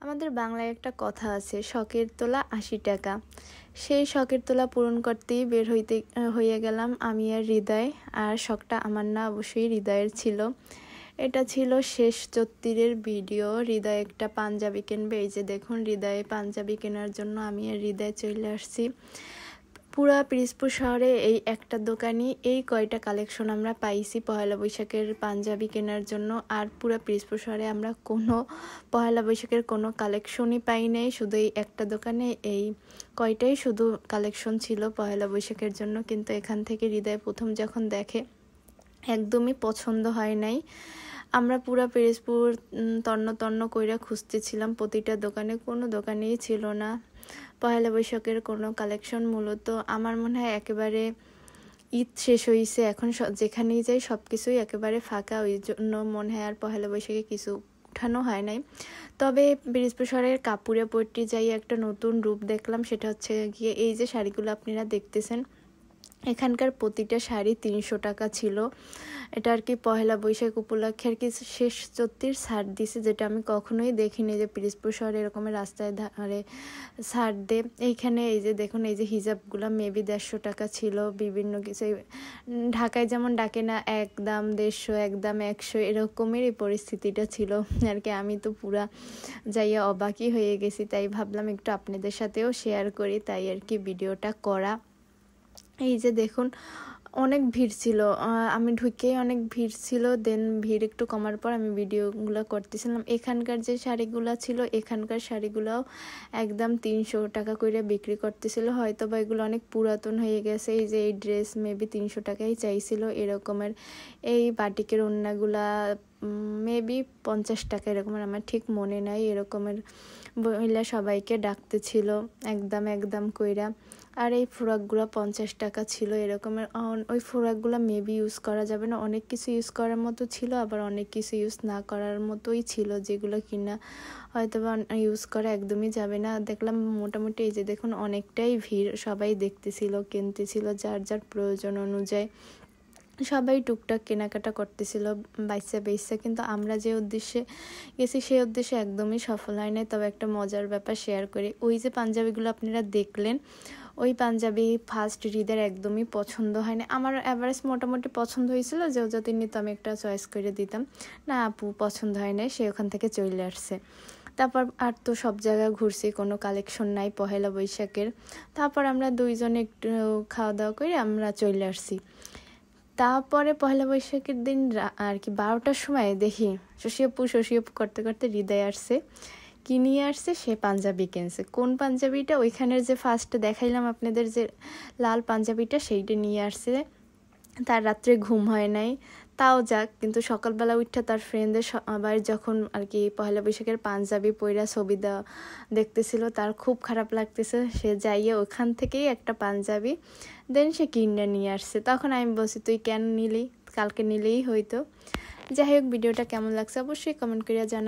আমাদের বাংলায় একটা কথা আছে, শখের তোলা ৮০ টাকা। সেই শখের তোলা পূরণ করতেই বের হয়ে গেলাম আমি আর হৃদয়। আর শখটা আমার না, অবশ্যই হৃদয়ের ছিল। এটা ছিল শেষ ৩৪-এর ভিডিও। হৃদয় একটা পাঞ্জাবি কিনবে। এই যে দেখুন, হৃদয়ে পাঞ্জাবি কেনার জন্য আমি আর হৃদয় চলে আসছি। পুরা পিরোজপুর শহরে এই একটা দোকানই এই কয়টা কালেকশন আমরা পাইছি পহেলা বৈশাখের পাঞ্জাবি কেনার জন্য। আর পুরা পিরোজপুর শহরে আমরা কোনো পহেলা বৈশাখের কোনো কালেকশনই পাই নাই, শুধু এই একটা দোকানে এই কয়টাই শুধু কালেকশন ছিল পহেলা বৈশাখের জন্য। কিন্তু এখান থেকে হৃদয় প্রথম যখন দেখে একদমই পছন্দ হয় নাই। আমরা পুরা পিরোজপুর তন্ন কইরা খুঁজতেছিলাম প্রতিটা দোকানে, কোনো দোকানেই ছিল না পহেলা বৈশাখের কোনো কালেকশন। মূলত আমার মনে হয় একেবারে ঈদ শেষ হয়েছে, এখন যেখানেই যাই সব কিছুই একেবারে ফাঁকা, ওই জন্য মনে হয় আর পহেলা বৈশাখে কিছু উঠানো হয় নাই। তবে পিরোজপুর শহরের কাপুরে পট্টি যাই একটা নতুন রূপ দেখলাম, সেটা হচ্ছে গিয়ে এই যে শাড়িগুলো আপনারা দেখতেছেন, এখানকার প্রতিটা শাড়ি ৩০০ টাকা ছিল। এটা আর কি পহেলা বৈশাখ উপলক্ষে আর কি শেষ ৩৪ ছাড় দিছে, যেটা আমি কখনোই দেখিনি যে পিরোজপুর শহরে এরকমের রাস্তায় ধারে ছাড় দে। এইখানে এই যে দেখুন, এই যে হিজাবগুলো মেবি ১৫০ টাকা ছিল। বিভিন্ন কিছু ঢাকায় যেমন ডাকে না এক দাম ১৫০, এক দাম ১০০, এরকমেরই পরিস্থিতিটা ছিল আর কি। আমি তো পুরা যাইয়া অবাকই হয়ে গেছি, তাই ভাবলাম একটু আপনাদের সাথেও শেয়ার করি, তাই আর কি ভিডিওটা করা। এই যে দেখুন, অনেক ভিড় ছিল, আমি ঢুকেই অনেক ভিড় ছিল। দেন ভিড় একটু কমার পর আমি ভিডিওগুলো করতেছিলাম। এখানকার যে শাড়িগুলো ছিল, এখানকার শাড়িগুলোও একদম ৩০০ টাকা করে বিক্রি করতেছিল। হয়তো বা এগুলো অনেক পুরাতন হয়ে গেছে। এই যে এই ড্রেস মেবি ৩০০ টাকাই চাইছিল এরকমের। এই বাটিকের ওড়নাগুলা মেবি ৫০ টাকা এরকমের, আমার ঠিক মনে নাই। এরকমের মহিলা সবাইকে ডাকতেছিল একদম কইরা। আর এই ফ্রকগুলো ৫০ টাকা ছিল এরকমের। ওই ফ্রকগুলো মেবি ইউজ করা যাবে না, অনেক কিছু ইউজ করার মতো ছিল, আবার অনেক কিছু ইউজ না করার মতোই ছিল, যেগুলো কিনা হয়তো বা ইউজ করা একদমই যাবে না। দেখলাম মোটামুটি এই যে দেখুন, অনেকটাই ভিড়, সবাই দেখতেছিল, কিনতেছিল যার যার প্রয়োজন অনুযায়ী। সবাই টুকটাক কেনাকাটা করতেছিল বাইসা। কিন্তু আমরা যে উদ্দেশ্যে গেছি সেই উদ্দেশ্যে একদমই সফল হয় নাই। তবে একটা মজার ব্যাপার শেয়ার করি, ওই যে পাঞ্জাবিগুলো আপনারা দেখলেন, ওই পাঞ্জাবি ফার্স্ট হৃদয়ের একদমই পছন্দ হয়নি। আমার অ্যাভারেজ মোটামুটি পছন্দ হয়েছিল, যে যদি নিত আমি একটা চয়েস করে দিতাম। না, আপু পছন্দ হয় নাই, সে ওখান থেকে চলে আসছে। তারপর আর তো সব জায়গায় ঘুরছি, কোনো কালেকশন নাই পহেলা বৈশাখের। তারপর আমরা দুইজনে একটু খাওয়া দাওয়া করে আমরা চলে আসছি। তারপরে পহেলা বৈশাখের দিন আর কি ১২টার সময় দেখি শশী আপু করতে করতে হৃদয় আসছে। কি নিয়ে আসছে? সে পাঞ্জাবি কিনছে। কোন পাঞ্জাবিটা? ওইখানের যে ফার্স্টে দেখাইলাম আপনাদের, যে লাল পাঞ্জাবিটা, সেইটা নিয়ে আসছে। তার রাত্রে ঘুম হয় নাই, তাও যাক। কিন্তু সকালবেলা উঠে তার ফ্রেন্ডদের সবাই যখন আর কি পহেলা বৈশাখের পাঞ্জাবি পইরা ছবি দেখতেছিল, তার খুব খারাপ লাগতেছে। সে যাইয়ে ওখান থেকেই একটা পাঞ্জাবি দেন সে কিনে নিয়ে আসছে। তখন আমি বলছি, তুই কেন নিলি? কালকে নিলেই হইতো। যাই হোক, ভিডিওটা কেমন লাগছে অবশ্যই কমেন্ট করে জানাবেন।